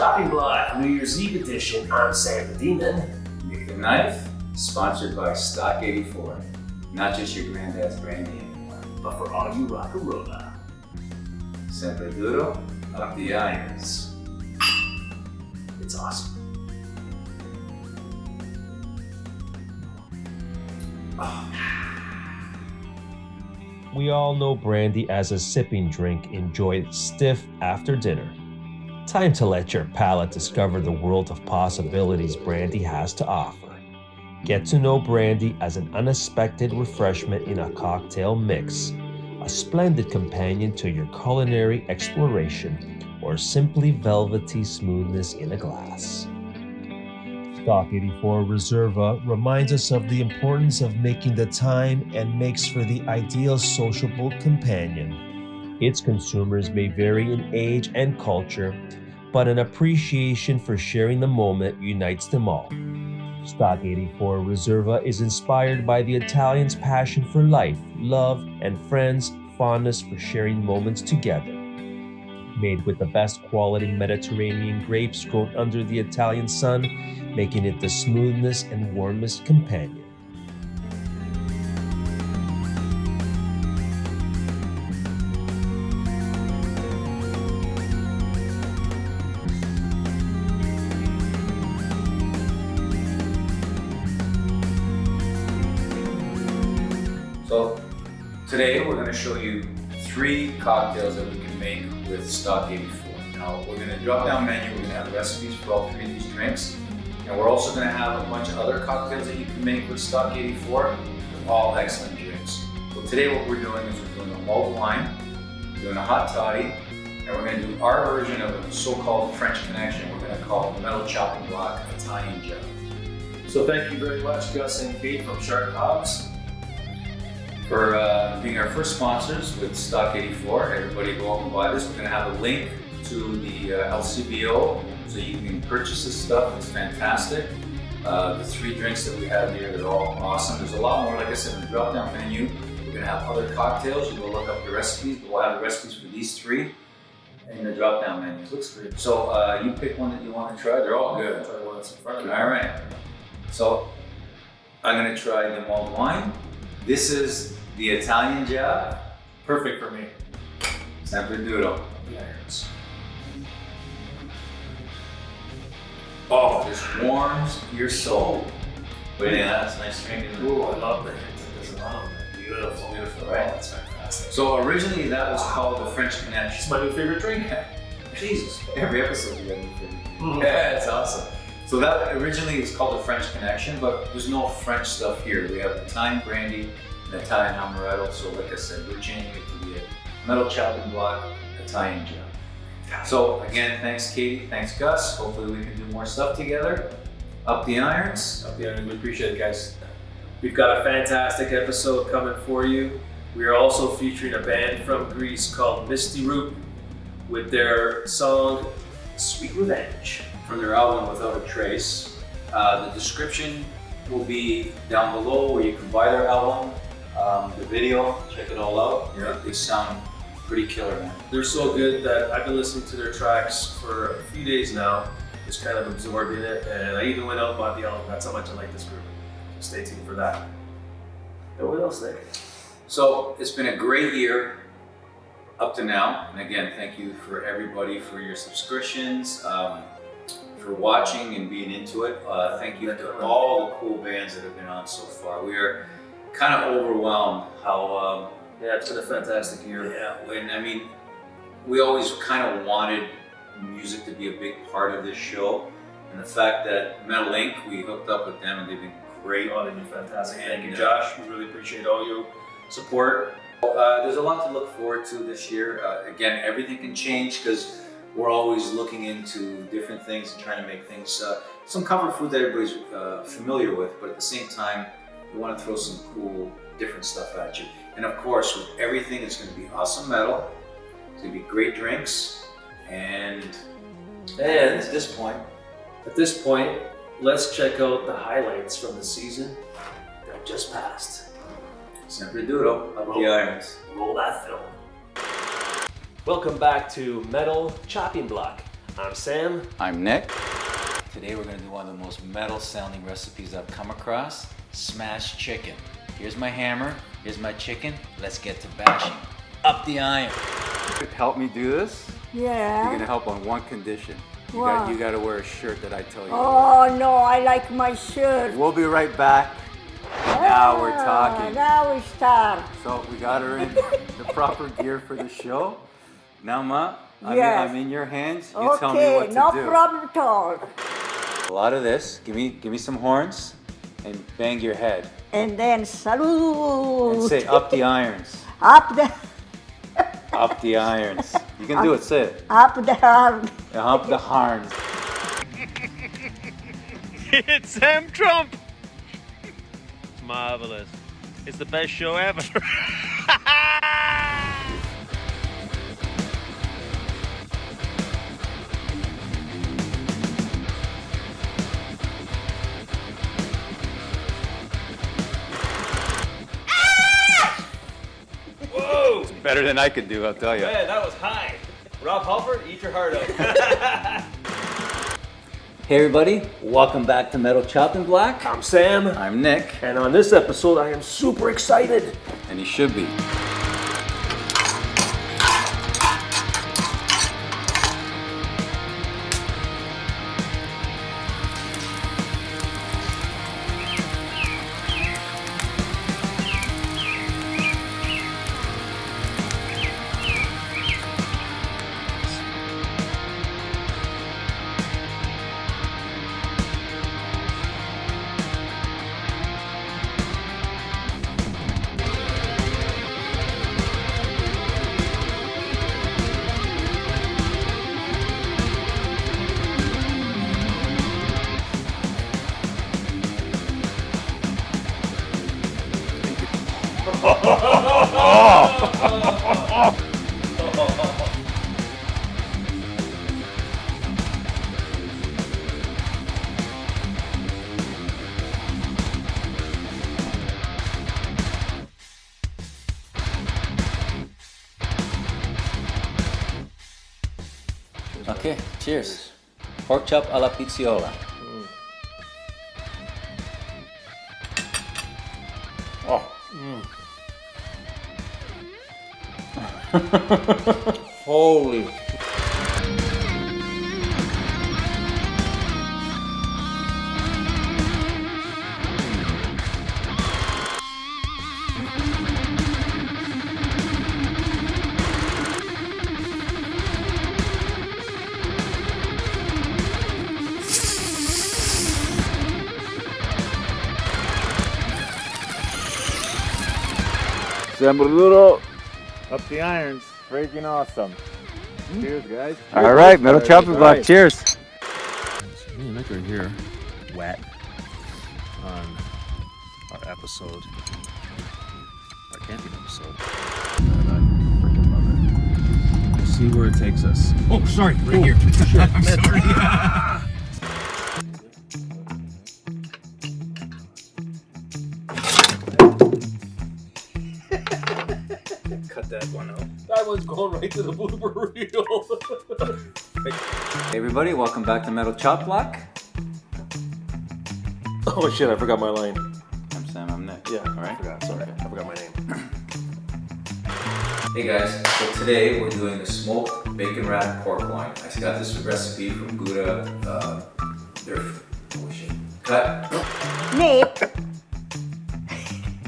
Chopping Block New Year's Eve edition. I'm Sam the Demon. Nick the Knife, sponsored by Stock 84. Not just your granddad's brandy anymore. But for all you rock and roller. Sempre duro, up the irons. It's awesome. We all know brandy as a sipping drink enjoyed stiff after dinner. Time to let your palate discover the world of possibilities brandy has to offer. Get to know brandy as an unexpected refreshment in a cocktail mix, a splendid companion to your culinary exploration, or simply velvety smoothness in a glass. Stock 84 Reserva reminds us of the importance of making the time and makes for the ideal sociable companion. Its consumers may vary in age and culture, but an appreciation for sharing the moment unites them all. Stock 84 Reserva is inspired by the Italians' passion for life, love, and friends' fondness for sharing moments together. Made with the best quality Mediterranean grapes grown under the Italian sun, making it the smoothest and warmest companion. So today we're going to show you 3 cocktails that we can make with Stock 84. Now we're going to drop down menu, we're going to have recipes for all 3 of these drinks. And we're also going to have a bunch of other cocktails that you can make with Stock 84. They're all excellent drinks. So today what we're doing is we're doing a mulled wine, we're doing a hot toddy, and we're going to do our version of a so-called French connection. We're going to call it metal chopping block Italian gel. So thank you very much, Gus and Kate from Shark Hogs, for being our first sponsors with Stock 84. Everybody go out and buy this. We're going to have a link to the LCBO so you can purchase this stuff. It's fantastic. The 3 drinks that we have here, they're all awesome. There's a lot more, like I said, in the drop down menu. We're going to have other cocktails. You go look up the recipes, but we'll have the recipes for these 3 in the drop down menu. looks great. So you pick one that you want to try. They're all good. I'll try one that's in front of me. All right. So I'm going to try the mulled wine. This is the Italian jab. Perfect for me. Sempre duro. The irons. Oh, this warms your soul. But yeah, that's a nice drink, isn't it? Ooh, I love the hint that there's a lot of it. Beautiful. Beautiful, right? Oh, that's fantastic. So originally that was called the French It's Connection. my new favorite drink. Jesus, every episode you got a new favorite. Mhm. Yeah, it's awesome. So that originally is called the French Connection, but there's no French stuff here. We have Italian brandy and Italian amaretto. So like I said, we're changing it to be a metal chopping block Italian gel. So again, thanks Katie, thanks Gus. Hopefully we can do more stuff together. Up the irons. Up the irons. We appreciate it, guys. We've got a fantastic episode coming for you. We are also featuring a band from Greece called Misty Route with their song Sweet Revenge. From their album Without a Trace. The description will be down below where you can buy their album, the video, check it all out. Yeah. They sound pretty killer, man. They're so good that I've been listening to their tracks for a few days now, just kind of absorbed in it, and I even went out and bought the album. That's how much I like this group. So stay tuned for that. And what else, Nick? So it's been a great year up to now. And again, thank you for everybody for your subscriptions, for watching and being into it. Thank you to all the cool bands that have been on so far. We are kind of overwhelmed how Yeah, it's been a fantastic year. I mean, we always kind of wanted music to be a big part of this show, and the fact that Metal Inc., we hooked up with them and they've been great. Oh, they've been fantastic. Thank you, And, Josh. We really appreciate all your support. There's a lot to look forward to this year. Again, everything can change because we're always looking into different things and trying to make things, some comfort food that everybody's familiar with, but at the same time, we want to throw some cool, different stuff at you. And of course, with everything, it's going to be awesome metal. It's going to be great drinks. And at this point, let's check out the highlights from the season that just passed. Sempre duro, up the irons. Roll that film. Welcome back to Metal Chopping Block, I'm Sam. I'm Nick. Today we're gonna do one of the most metal sounding recipes I've come across, smashed chicken. Here's my hammer, here's my chicken, let's get to bashing. Up the iron. Help me do this? Yeah. You're gonna help on one condition. What? You gotta wear a shirt that I tell you. Oh no, I like my shirt. We'll be right back. Now we're talking. Now we start. So we got her in the proper gear for the show. Now, Ma, Yes. I'm in your hands. You tell me what to no do. problem at all. A lot of this. Give me some horns and bang your head And then salute. and say up the irons. Up the Up the irons. You can do it. Say it. up the arm. Up the harns. It's Sam Trump! It's marvelous. It's the best show ever. Whoa! It's better than I could do, I'll tell you. Man, that was high. Rob Halford, eat your heart out. Hey everybody, welcome back to Metal Chopping Block. I'm Sam. I'm Nick, And on this episode, I am super excited. and he should be. Okay, cheers. Pork chop alla pizziola. Oh. Holy. Sambarudo, up the irons, freaking awesome. Cheers, guys. All right, Metal Chopping Block, Right. cheers. Me and Nick are here, wet, on our episode, our camping episode. And I freaking love it. We'll see where it takes us. Oh, sorry, right here. I'm sorry. Cut that one out. That one's going right to the blooper reel. Hey everybody, welcome back to Metal Chop Block. Oh shit, I forgot my line. I'm Sam, I'm Nick. Yeah, All right. I forgot. Sorry, I forgot my name. Hey guys, so today we're doing a smoked bacon wrapped pork loin. I got this recipe from Gouda. Cut. Nick,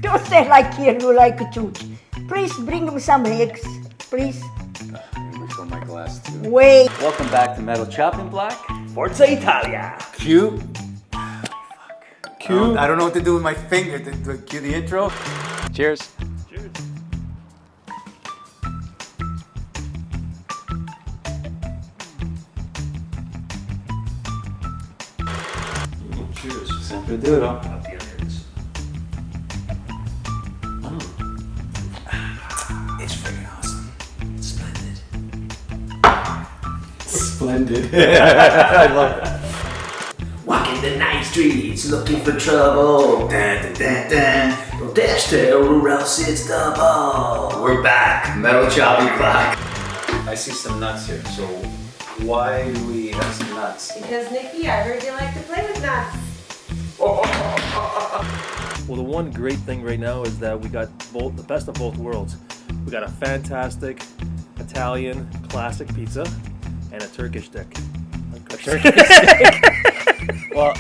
don't say like you like a chooch. Please bring him some eggs, please. Refill my glass too. Wait. Welcome back to Metal Chopping Block. Forza Italia. Cue. Cue. I don't know what to do with my finger to cue the intro. Cheers. Cheers. Cheers. Sempre duro. Up the irons. It's freaking awesome. Splendid. Splendid. I love it. Walking the night streets looking for trouble. Dun, dun, dun, dun. Don't dash tail or else it's double. We're back. Metal Chopping Block. I see some nuts here, so Why do we have some nuts? Because Nikki, I heard you like to play with nuts. Well, the one great thing right now is that we got the best of both worlds. We got a fantastic Italian classic pizza and a Turkish stick. Well,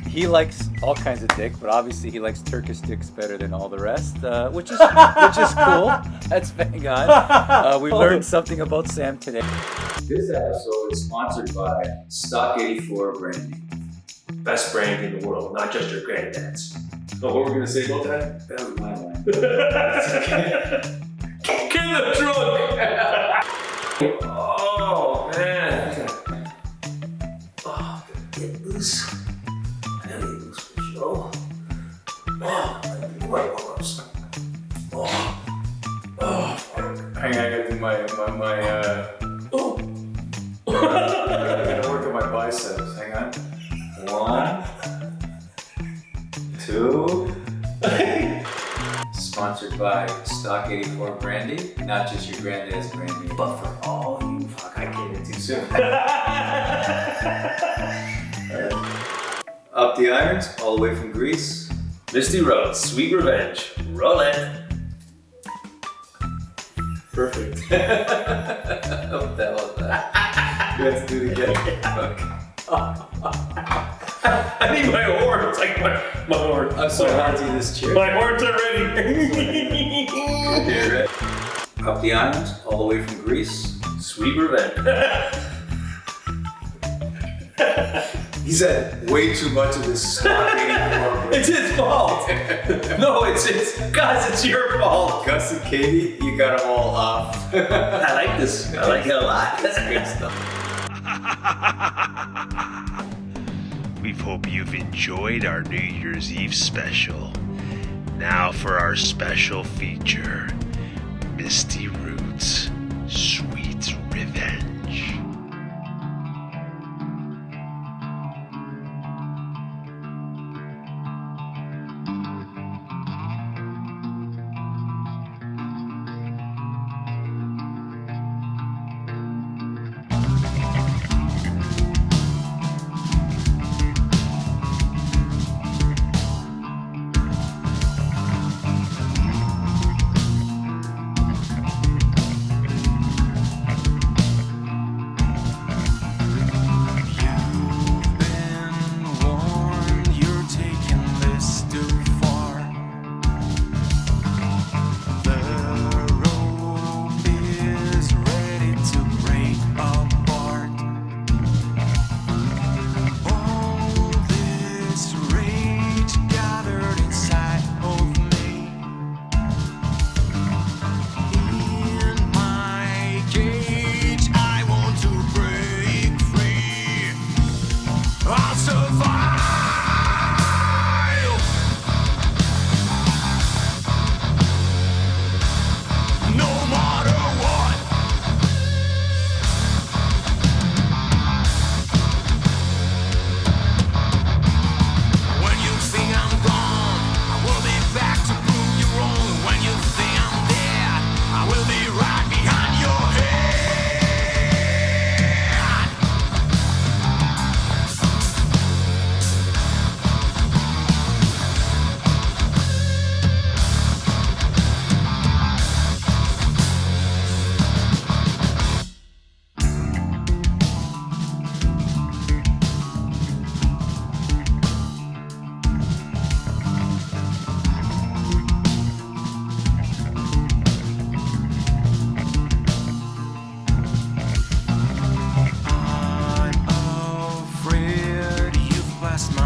he likes all kinds of dick, but obviously he likes Turkish sticks better than all the rest, which is cool. That's bang on. We learned something about Sam today. This episode is sponsored by Stock 84 Brandy. Best brandy in the world, not just your granddad's. Oh, what were we gonna say about that? That was my line. Kill the drunk! Oh, man. Oh, get loose. I gotta get loose for the show. Oh, I gotta do my warm-ups. Oh. Hang on, I gotta do my Oh. I gotta work on my biceps. Hang on. 1, 2. Sponsored by Stock 84 Brandy. Not just your granddad's brandy, but for all you. Fuck, I came in too soon. Up the irons, all the way from Greece. Misty Route, Sweet Revenge. Roll it. Perfect. What the hell is that? You have to do it again. I need my horns. Like my horn. I'm so hard to do this cheer. My horns are ready. Okay, ready? Up the island, all the way from Greece. Sweet Revenge. He said way too much of this Stock 84. It's his fault. No, it's guys, it's your fault. Gus and Katie, you got them all off. I like this. I like it a lot. That's good stuff. We hope you've enjoyed our New Year's Eve special. Now for our special feature, Misty Route's Sweet Revenge. Last month.